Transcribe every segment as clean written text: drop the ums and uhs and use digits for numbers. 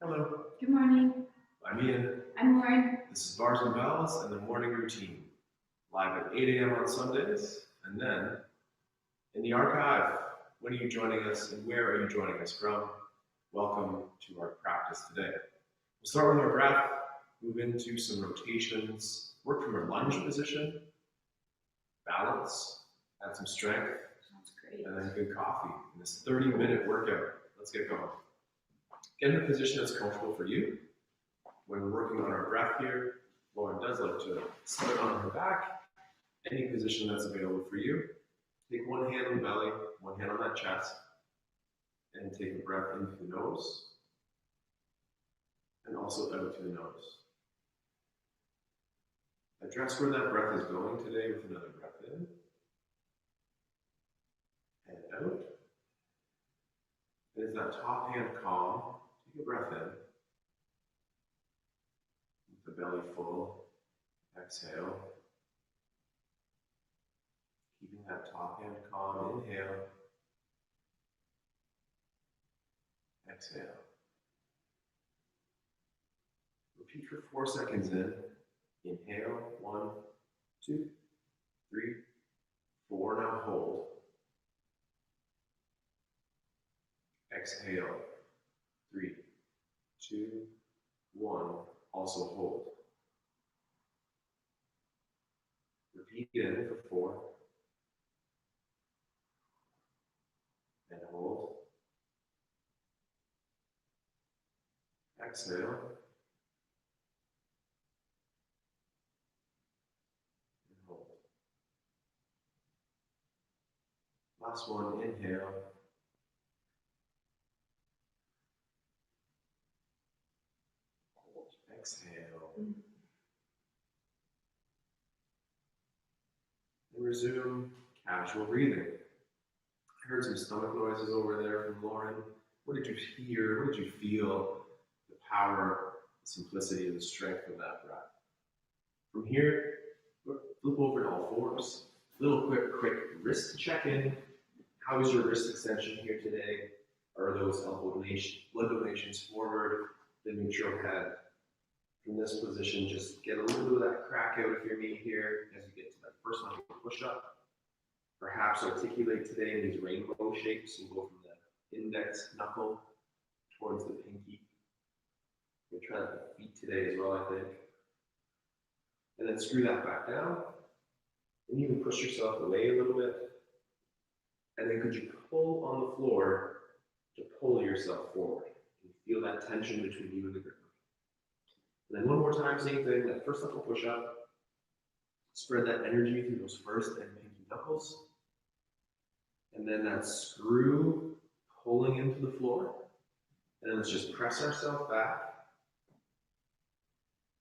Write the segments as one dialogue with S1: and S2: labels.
S1: Hello,
S2: Good morning.
S1: I'm Ian.
S2: I'm Lauren.
S1: This is Bars and Bells and the Morning Routine, live at 8 a.m. on Sundays, and then in the archive. When are you joining us and where are you joining us from? Welcome to our practice today. We'll start with our breath, move into some rotations, work from a lunge position, balance, add some strength,
S2: Sounds great.
S1: and then good coffee in this 30-minute workout. Let's get going. Get in a position that's comfortable for you. When we're working on our breath here, Lauren does like to sit on her back. Any position that's available for you. Take one hand on the belly, one hand on that chest, and take a breath in through the nose, and also out through the nose. Address where that breath is going today with another breath in, and out. And as that top hand calm, take a breath in. With the belly full, exhale. Keeping that top hand calm, inhale. Exhale. Repeat for 4 seconds in. Inhale, 1, 2, 3, 4. Now hold. Exhale, 3, 2, 1. Also hold. Repeat in for 4. And hold. Exhale. And hold. Last one, inhale. Hold. Exhale. And resume casual breathing. I heard some stomach noises over there from Lauren. What did you hear? What did you feel? The power, the simplicity, and the strength of that breath. From here, flip over to all fours. Little quick wrist check-in. How is your wrist extension here today? Are those blood donations forward, the neutral head? From this position, just get a little bit of that crack out of your knee here as you get to that first one, push-up. Perhaps articulate today in these rainbow shapes and go from the index knuckle towards the pinky. We'll try that with feet today as well, I think. And then screw that back down. And you can push yourself away a little bit. And then could you pull on the floor to pull yourself forward? Can you feel that tension between you and the ground? And then one more time, same thing, that first knuckle push up. Spread that energy through those first and pinky knuckles. And then that screw pulling into the floor. And then let's just press ourselves back.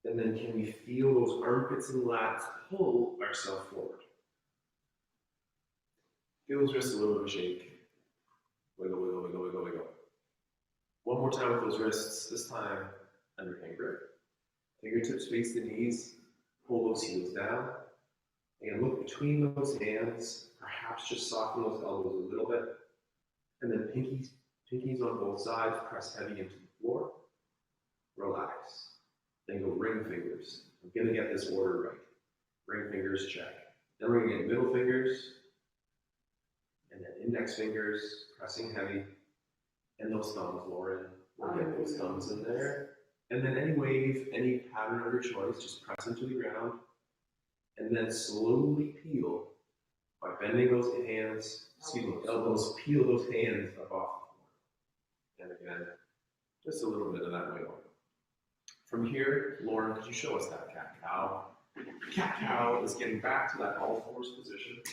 S1: And then can we feel those armpits and lats pull ourselves forward? Feel those wrists a little bit of a shake. Wiggle, wiggle, wiggle, wiggle, wiggle. One more time with those wrists, this time underhand grip. Fingertips face the knees, pull those heels down. Again, look between those hands, perhaps just soften those elbows a little bit. And then pinkies on both sides, press heavy into the floor. Relax. Then go ring fingers. I'm going to get this order right. Ring fingers, check. Then we're going to get middle fingers, and then index fingers, pressing heavy. And those thumbs, Lauren. We'll get those thumbs in there. And then any wave, any pattern of your choice, just press into the ground. And then slowly peel by bending those elbows, peel those hands up off the floor. And again, just a little bit of that wiggle. From here, Lauren, could you show us that cat-cow? Cat-cow is getting back to that all-fours position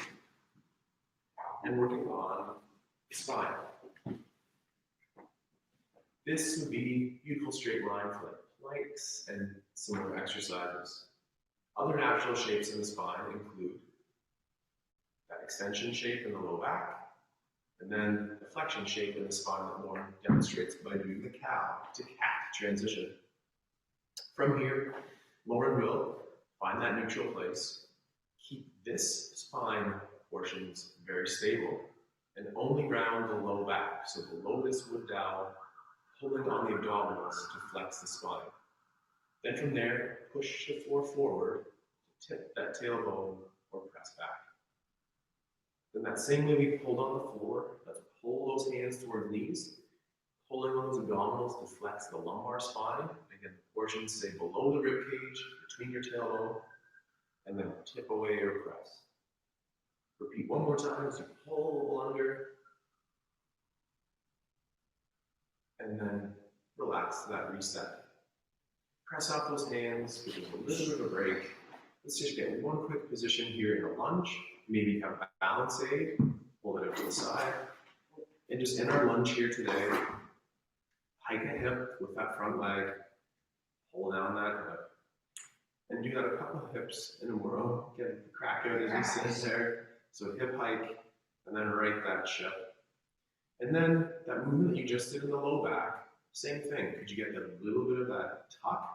S1: and working on the spine. This would be beautiful straight line for like planks and similar exercises. Other natural shapes in the spine include that extension shape in the low back, and then the flexion shape in the spine that Lauren demonstrates by doing the cow to cat transition. From here, Lauren will find that neutral place, keep this spine portions very stable, and only round the low back. So below this wood dowel, pulling on the abdominals to flex the spine. Then from there, push the floor forward to tip that tailbone or press back. Then that same way we pulled on the floor, let's pull those hands towards knees, pulling on those abdominals to flex the lumbar spine. Again, the portions stay below the rib cage, between your tailbone, and then tip away or press. Repeat one more time as you pull under, and then relax to that reset. Press out those hands, give them a little bit of a break. Let's just get one quick position here in a lunge. Maybe have a balance aid, pull it out to the side. And just in our lunge here today, hike a hip with that front leg, pull down that hip. And do that a couple of hips in a row. Get the crack out as you sit there. So hip hike, and then right that shift. And then that movement that you just did in the low back, same thing. Could you get a little bit of that tuck?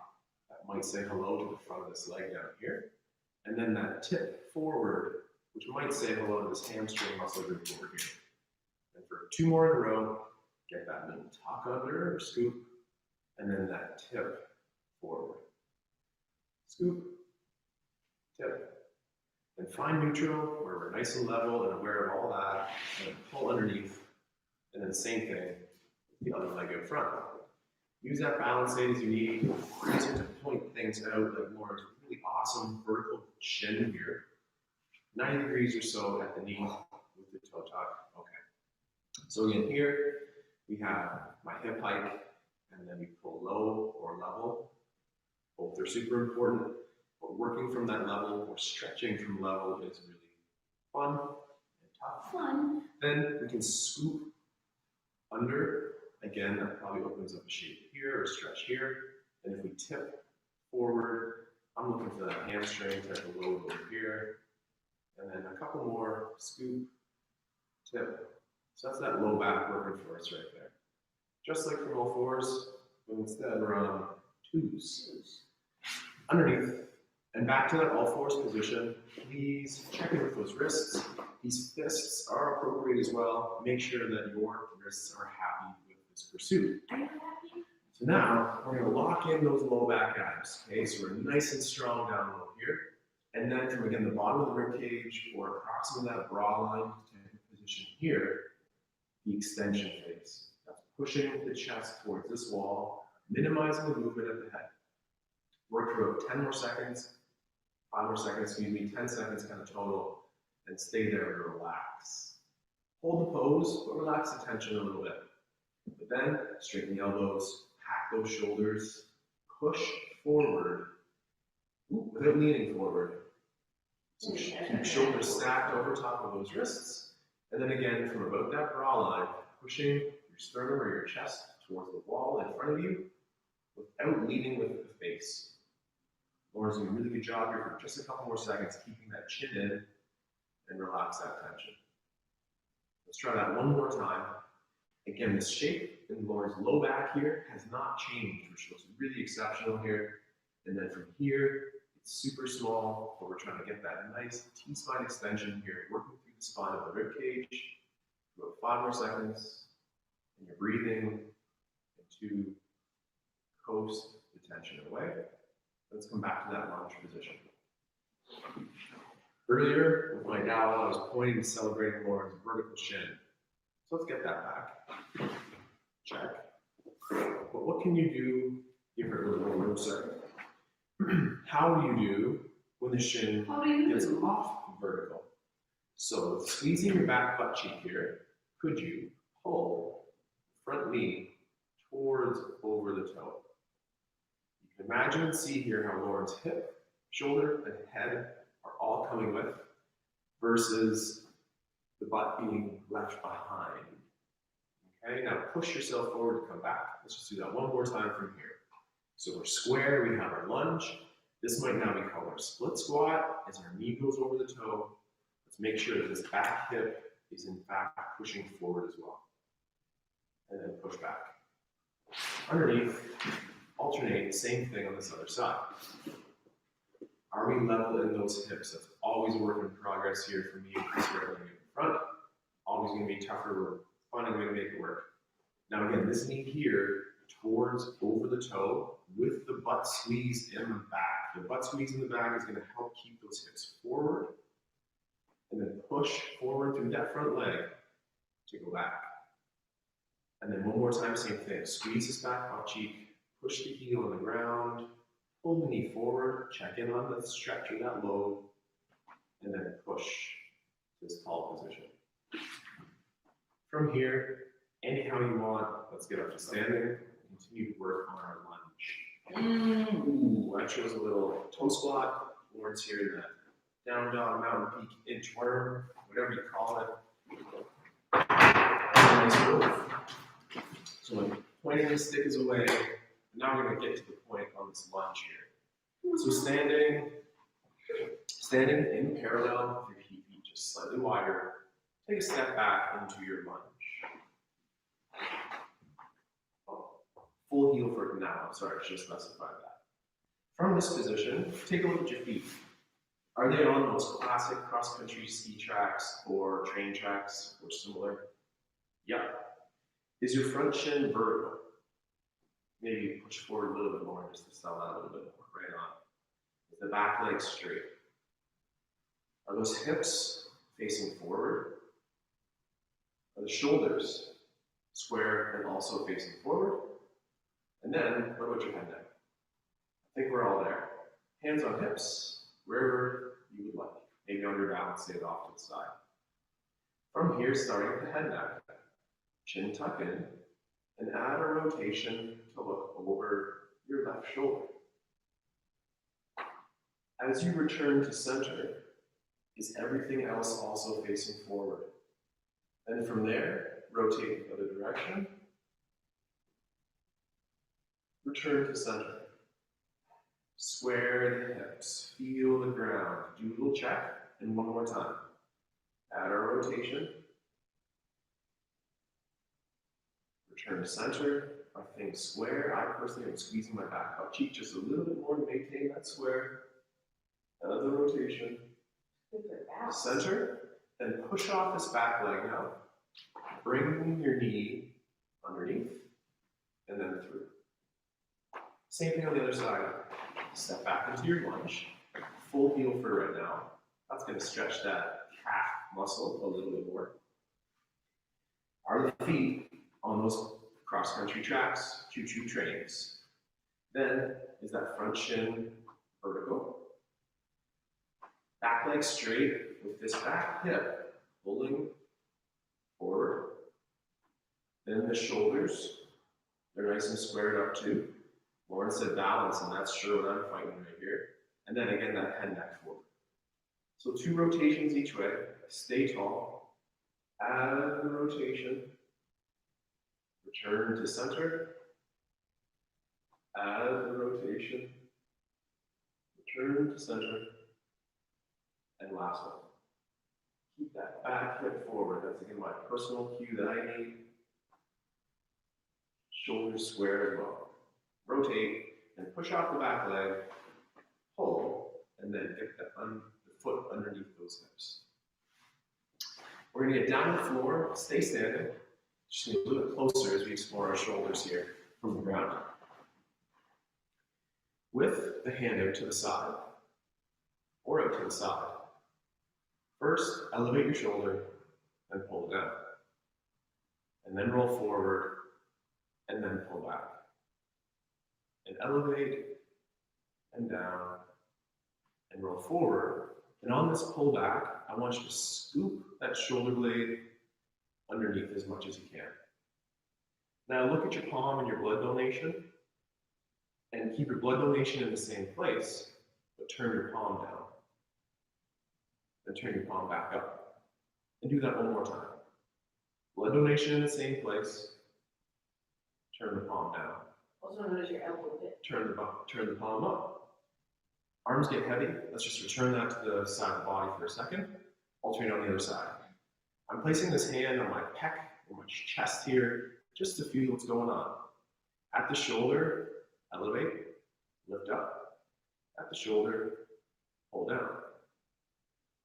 S1: That might say hello to the front of this leg down here. And then that tip forward, which might say hello to this hamstring muscle group over here. And for 2 more in a row, get that little tuck under or scoop, and then that tip forward. Scoop, tip. And find neutral, where we're nice and level and aware of all that, and pull underneath, and then same thing, the other leg out front. Use that balance aid as you need. Use it to point things out, like Lauren's really awesome vertical shin here. 90 degrees or so at the knee with the toe tuck. Okay. So again, here we have my hip hike, and then we pull low or level. Both are super important. But working from that level or stretching from level is really fun and tough.
S2: Fun.
S1: Then we can scoop under. Again, that probably opens up a shape here or stretch here. And if we tip forward, I'm looking for that hamstring type of load over here. And then a couple more, scoop, tip. So that's that low back working for us right there. Just like from all fours, but instead we're on 2s. Underneath. And back to that all fours position, please check in with those wrists. These fists are appropriate as well. Make sure that your wrists are happy with this pursuit.
S2: Are you happy?
S1: So now we're going to lock in those low back abs. Okay, so we're nice and strong down low here. And then from again the bottom of the rib cage or approximately that bra line position here, the extension phase. That's pushing the chest towards this wall, minimizing the movement of the head. Work for about 10 more seconds. 5 more seconds, excuse me, 10 seconds kind of total, and stay there and relax. Hold the pose, but relax the tension a little bit. But then, straighten the elbows, pack those shoulders, push forward, without leaning forward. So keep shoulders stacked over top of those wrists, and then again, from about that bra line, pushing your sternum or your chest towards the wall in front of you, without leading with the face. Lauren's doing a really good job here for just a couple more seconds, keeping that chin in and relax that tension. Let's try that one more time. Again, the shape in Lauren's low back here has not changed, which looks really exceptional here. And then from here, it's super small, but we're trying to get that nice T-spine extension here, working through the spine of the rib cage. About 5 more seconds, and you're breathing into coast the tension away. Let's come back to that lunge position. Earlier, with my dowel, I was pointing to celebrating Lauren's vertical shin. So let's get that back. Check. But what can you do? Give her a little more room, sir. How do you do when the shin gets off vertical? So with squeezing your back butt cheek here, could you pull the front knee towards over the toe? You can imagine and see here how Lauren's hip, shoulder, and head are all coming with versus the butt being left behind. Okay, now push yourself forward to come back. Let's just do that one more time from here. So we're square, we have our lunge. This might now be called our split squat as our knee goes over the toe. Let's make sure that this back hip is in fact pushing forward as well. And then push back. Underneath, alternate, same thing on this other side. Are we level in those hips? That's always a work in progress here for me. Certainly in front, always going to be tougher. We're finding a way to make it work. Now again, this knee here towards over the toe with the butt squeeze in the back. The butt squeeze in the back is going to help keep those hips forward, and then push forward through that front leg to go back. And then one more time, same thing. Squeeze this back butt cheek, push the heel on the ground, pull the knee forward, check in on the stretch of that lobe, and then push to this tall position. From here, anyhow you want, let's get up to standing and continue to work on our lunge. Ooh, I chose a little toe squat. Lauren's here in that down dog, mountain peak, inchworm, whatever you call it. Nice move. So I'm pointing the stick is away. Now we're going to get to the point on this lunge here. So standing in parallel with your feet just slightly wider. Take a step back into your lunge. Full heel for now. Sorry, I should specify that. From this position, take a look at your feet. Are they on those classic cross-country ski tracks or train tracks or similar? Yep. Is your front shin vertical? Maybe push forward a little bit more just to sell that a little bit more. Right on. Is the back leg straight? Are those hips facing forward? Are the shoulders square and also facing forward? And then, what about your head neck? I think we're all there. Hands on hips, wherever you would like. Maybe on your balance, stay off to the side. From here, starting at the head neck, chin tuck in, and add a rotation to look over your left shoulder. As you return to center, is everything else also facing forward? Then from there, rotate the other direction. Return to center. Square the hips, feel the ground. Do a little check, and one more time. Add our rotation. Return to center. Our thing square. I personally am squeezing my back butt cheek just a little bit more to maintain that square. Another rotation. Center. Then push off this back leg now. Bring your knee underneath, and then through. Same thing on the other side. Step back into your lunge. Full heel for right now. That's going to stretch that calf muscle a little bit more. Are the feet on those cross-country tracks, choo-choo trains? Then, is that front shin vertical? Back leg straight with this back hip pulling forward. Then the shoulders, they're nice and squared up too. Lauren said balance, and that's sure what I'm fighting right here. And then again, that head neck forward. So 2 rotations each way. Stay tall. Add the rotation. Return to center. Add the rotation. Return to center. And last one. Keep that back hip forward. That's again my personal cue that I need. Shoulders square as well. Rotate and push off the back leg, pull, and then get the foot underneath those hips. We're going to get down on the floor, stay standing. Just get a little bit closer as we explore our shoulders here from the ground. With the hand out to the side, or out to the side. First, elevate your shoulder and pull it down. And then roll forward, and then pull back. And elevate, and down, and roll forward. And on this pull back, I want you to scoop that shoulder blade underneath as much as you can. Now look at your palm and your blood donation, and keep your blood donation in the same place, but turn your palm down. Then turn your palm back up. And do that one more time. Blood donation in the same place, turn the palm down.
S2: Also notice your elbow bit.
S1: Turn the palm up. Arms get heavy. Let's just return that to the side of the body for a second. Alternate on the other side. I'm placing this hand on my pec, or my chest here, just to feel what's going on. At the shoulder, elevate, lift up. At the shoulder, pull down.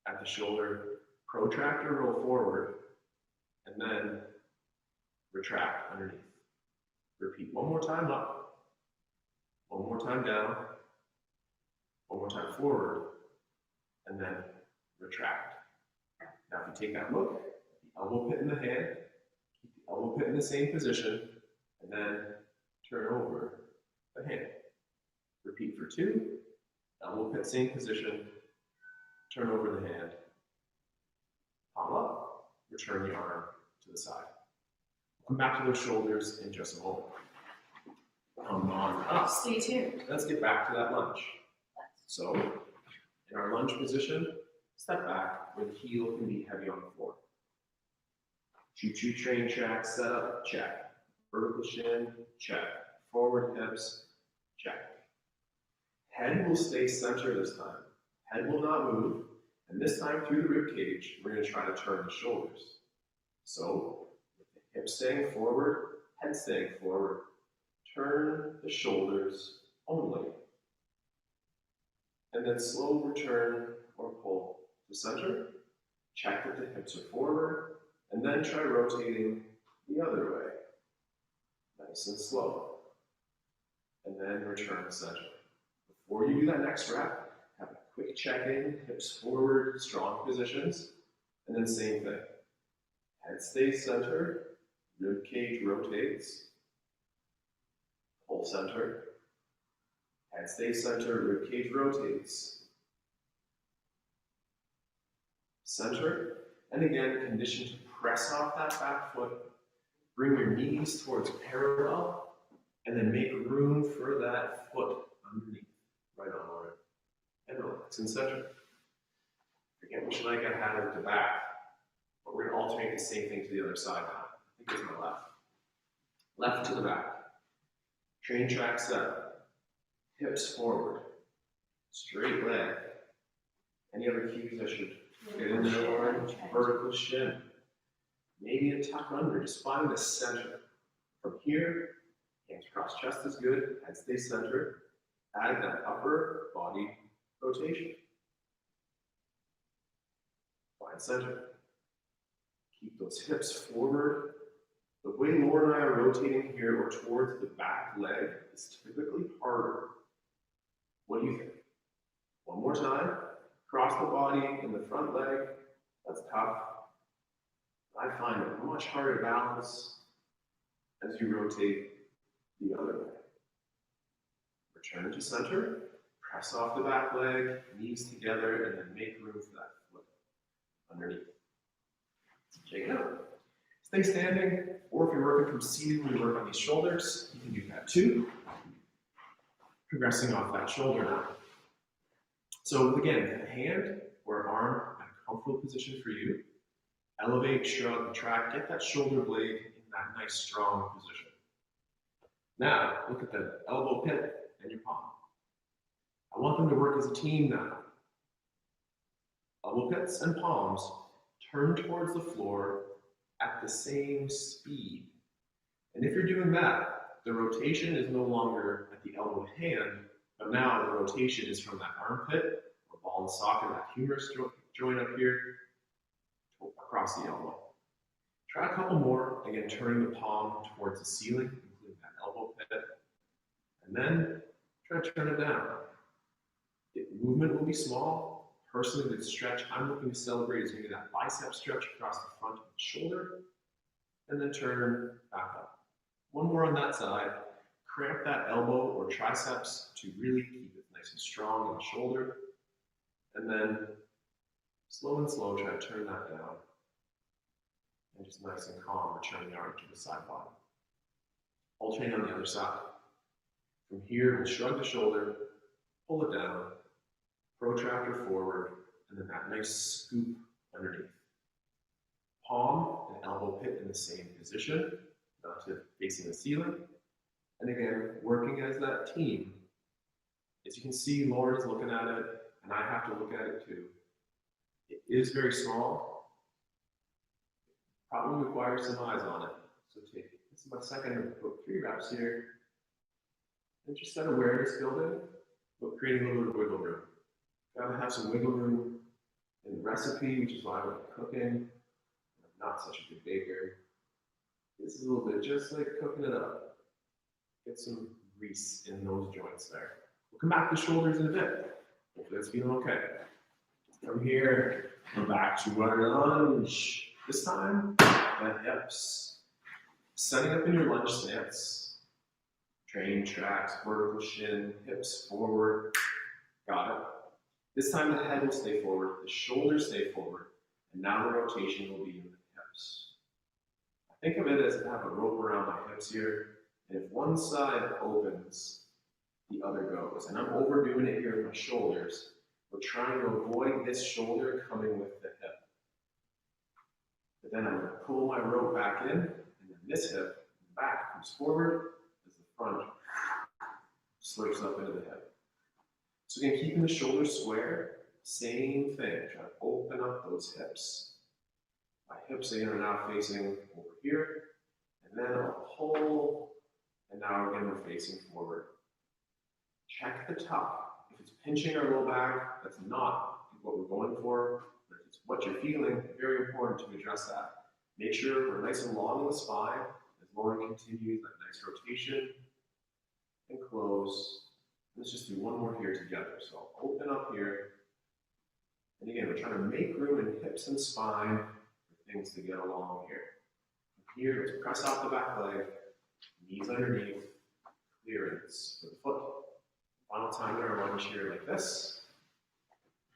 S1: At the shoulder, protract or roll forward, and then retract underneath. Repeat one more time up, one more time down, one more time forward, and then retract. Now if you take that look, the elbow pit in the hand, keep the elbow pit in the same position, and then turn over the hand. Repeat for 2, elbow pit same position, turn over the hand, palm up, return the arm to the side. Come back to those shoulders in just a moment. Come on up.
S2: Stay tuned.
S1: Let's get back to that lunge. So, in our lunge position, step back where the heel can be heavy on the floor. Choo-choo train track setup, check. Vertical shin, check. Forward hips, check. Head will stay centered this time. Head will not move, and this time through the rib cage, we're going to try to turn the shoulders. So, with the hips staying forward, head staying forward, turn the shoulders only. And then slow return or pull to center. Check that the hips are forward, and then try rotating the other way. Nice and slow. And then return to center. Before you do that next rep, have a quick check-in, hips forward, strong positions, and then same thing. Head stays centered, rib cage rotates, pull center. Head stays centered, rib cage rotates. Center, and again, condition to press off that back foot. Bring your knees towards parallel, and then make room for that foot underneath. Right on, Lauren. And relax and center. Again, which leg I had at the back, but we're going to alternate the same thing to the other side now. I think it's my left. Left to the back. Train track set. Hips forward. Straight leg. Any other cues I should get in there, Lauren? Vertical shin. Maybe a tuck under. Just find the center. From here, hands cross chest is good. Head stays centered. Add that upper body rotation. Find center. Keep those hips forward. The way Laura and I are rotating here or towards the back leg is typically harder. What do you think? One more time. Cross the body in the front leg. That's tough. I find it much harder to balance as you rotate the other way. Return to center. Press off the back leg, knees together, and then make room for that foot underneath. Check it out. Stay standing, or if you're working from seated, we work on these shoulders. You can do that too. Progressing off that shoulder now. So again, hand or arm at a comfortable position for you. Elevate, shrug, contract, get that shoulder blade in that nice strong position. Now, look at the elbow pit and your palm. I want them to work as a team now. Elbow pits and palms turn towards the floor at the same speed. And if you're doing that, the rotation is no longer at the elbow hand, but now the rotation is from that armpit or ball and socket, that humerus joint up here, across the elbow. Try a couple more, again, turning the palm towards the ceiling, including that elbow pit. And then try to turn it down. The movement will be small. Personally, the stretch I'm looking to celebrate is maybe that bicep stretch across the front of the shoulder, and then turn back up. One more on that side. Cramp that elbow or triceps to really keep it nice and strong in the shoulder. And then slow and slow, try to turn that down. And just nice and calm, return the arm to the side body. Alternate on the other side. From here, we'll shrug the shoulder, pull it down, protractor forward, and then that nice scoop underneath. Palm and elbow pit in the same position, not to facing the ceiling. And again, working as that team. As you can see, Lauren is looking at it, and I have to look at it too. It is very small. Probably requires some eyes on it. So this is my second of about 3 reps here. And just that awareness building, but creating a little bit of wiggle room. Gotta have some wiggle room in the recipe, which is why I like cooking. I'm not such a good baker. This is a little bit just like cooking it up. Get some grease in those joints there. We'll come back to the shoulders in a bit. Hopefully that's feeling okay. From here, come back to our lunge. This time, the hips. Setting up in your lunge stance. Train tracks, vertical shin, hips forward. Got it. This time the head will stay forward, the shoulders stay forward, and now the rotation will be in the hips. Think of it as I have a rope around my hips here, and if one side opens, the other goes. And I'm overdoing it here with my shoulders. We're trying to avoid this shoulder coming with the hip. But then I'm going to pull my rope back in, and then this hip, the back, comes forward as the front slurps up into the hip. So again, keeping the shoulders square, same thing. Try to open up those hips. My hips again are now facing over here, and then I'll pull, and now again we're facing forward. Check the top. If it's pinching our low back, that's not what we're going for. But if it's what you're feeling, very important to address that. Make sure we're nice and long in the spine as Lauren continues that nice rotation and close. Let's just do one more here together. So I'll open up here, and again, we're trying to make room in hips and spine for things to get along here. Here, let's press off the back leg, knees underneath, clearance for the foot. Final time in our lunge here like this.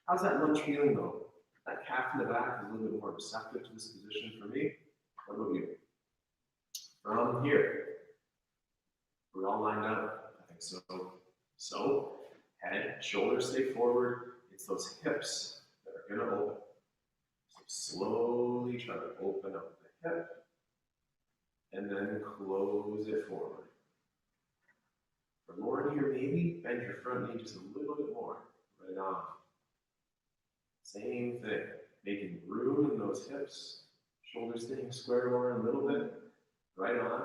S1: How's that lunge feeling though? That calf in the back is a little bit more receptive to this position for me. What about you? From here, we're all lined up? I think so. So, head, shoulders stay forward. It's those hips that are going to open. So slowly try to open up the hip and then close it forward. For Lauren here, maybe bend your front knee just a little bit more. Right on. Same thing. Making room in those hips. Shoulders staying square more a little bit. Right on.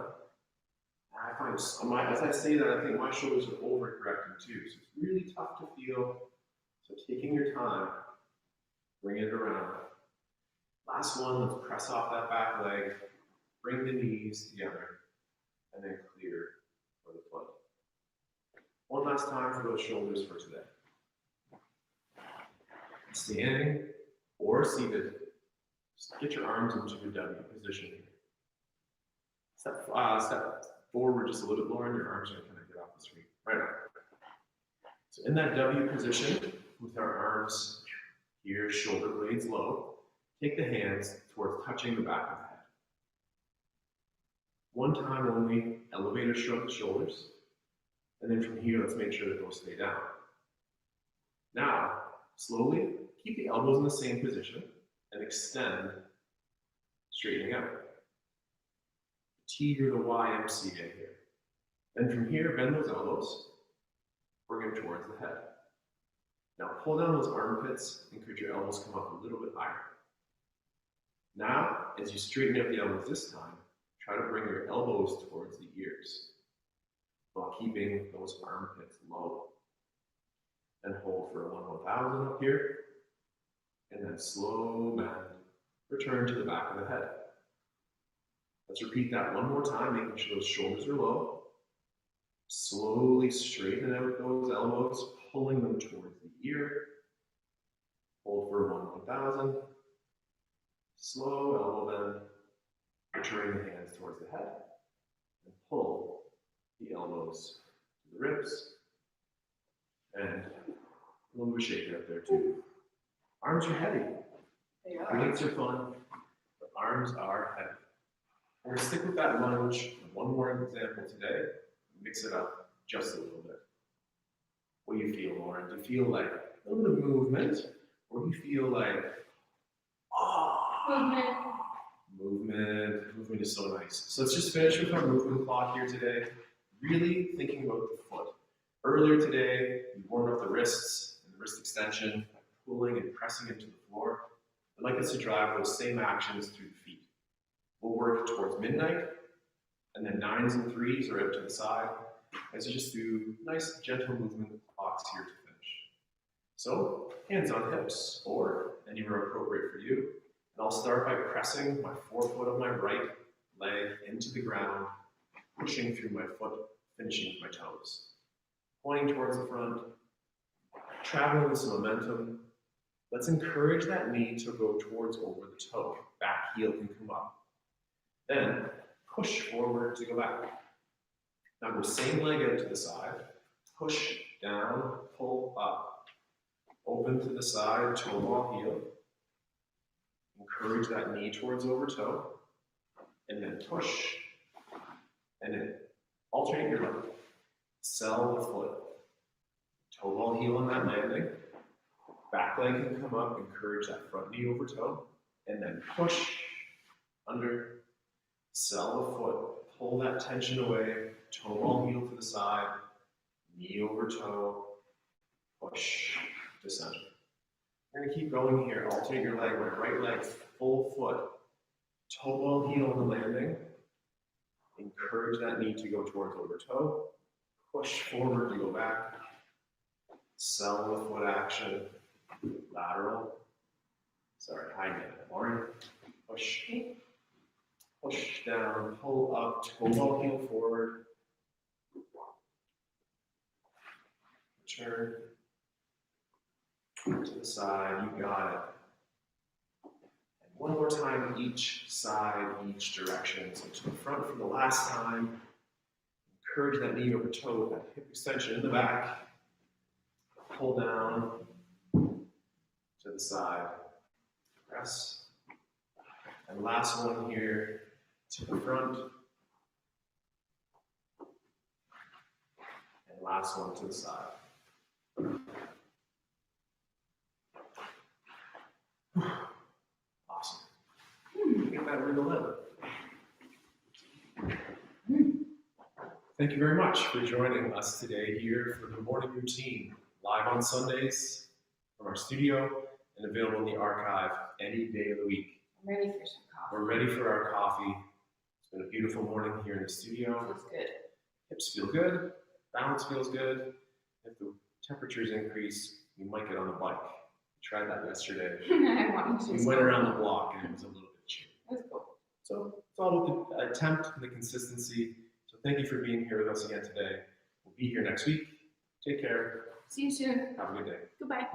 S1: I find, as I say that, I think my shoulders are overcorrecting too. So it's really tough to feel. So taking your time, bring it around. Last one, let's press off that back leg. Bring the knees together. And then clear for the foot. One last time for those shoulders for today. Standing or seated. Just get your arms into a W position here. Step forward just a little bit, Lauren. Your arms are going to kind of get off the screen. Right on. So in that W position, with our arms here, shoulder blades low, take the hands towards touching the back of the head. One time only, elevate or shrug the shoulders. And then from here, let's make sure that those stay down. Now, slowly, keep the elbows in the same position and extend, straightening out. T or the YMCA here. Then from here, bend those elbows, bring them towards the head. Now pull down those armpits and could your elbows come up a little bit higher. Now, as you straighten out the elbows this time, try to bring your elbows towards the ears while keeping those armpits low. And hold for a 1,000 up here, and then slow bend, return to the back of the head. Let's repeat that one more time, making sure those shoulders are low. Slowly straighten out those elbows, pulling them towards the ear. Hold for 1,000. Slow elbow bend, returning the hands towards the head. And pull the elbows to the ribs. And a little bit of shake up there too. Arms are heavy.
S2: They are.
S1: Legs are fun, but arms are heavy. We're going to stick with that lunge. One more example today. Mix it up just a little bit. What do you feel, Lauren? Do you feel like a little bit of movement? Or do you feel like, Movement is so nice. So let's just finish with our movement clock here today. Really thinking about the foot. Earlier today, we warmed up the wrists and the wrist extension by pulling and pressing into the floor. I'd like us to drive those same actions through the feet. We'll work towards midnight, and then 9s and 3s are out to the side, as you just do nice, gentle movement clocks here to finish. So, hands on hips, or anywhere appropriate for you. And I'll start by pressing my forefoot of my right leg into the ground, pushing through my foot finishing with my toes. Pointing towards the front, traveling with some momentum. Let's encourage that knee to go towards over the toe. Back heel can come up. Then push forward to go back. Now go same leg out to the side. Push down, pull up. Open to the side, toe ball heel. Encourage that knee towards over toe. And then push. And then alternate your leg. Cell the foot. Toe ball heel on that landing. Back leg can come up, encourage that front knee over toe. And then push under. Cell the foot. Pull that tension away. Toe ball heel to the side. Knee over toe. Push to center. We're going to keep going here. Alternate your leg. Right leg, full foot. Toe ball heel on the landing. Encourage that knee to go towards over toe. Push forward to go back. Cell the foot action. Lateral. Sorry, high knee. Lauren. Push. Push down. Pull up. Toe ball heel forward. Turn. To the side. You got it. One more time, each side, each direction. So to the front for the last time. Encourage that knee over toe with that hip extension in the back. Pull down to the side. Press. And last one here to the front. And last one to the side. Awesome. Get that wriggle in. Thank you very much for joining us today here for the morning routine, live on Sundays from our studio and available in the archive any day of the week.
S2: I'm ready for some coffee.
S1: We're ready for our coffee. It's been a beautiful morning here in the studio.
S2: Feels good.
S1: Hips feel good, balance feels good. If the temperatures increase, you might get on the bike. We tried that yesterday.
S2: I wanted to.
S1: We went around the block and it was a little bit chilly.
S2: That's cool.
S1: So it's all with the attempt and the consistency. So thank you for being here with us again today. We'll be here next week. Take care.
S2: See you soon.
S1: Have a good day.
S2: Goodbye.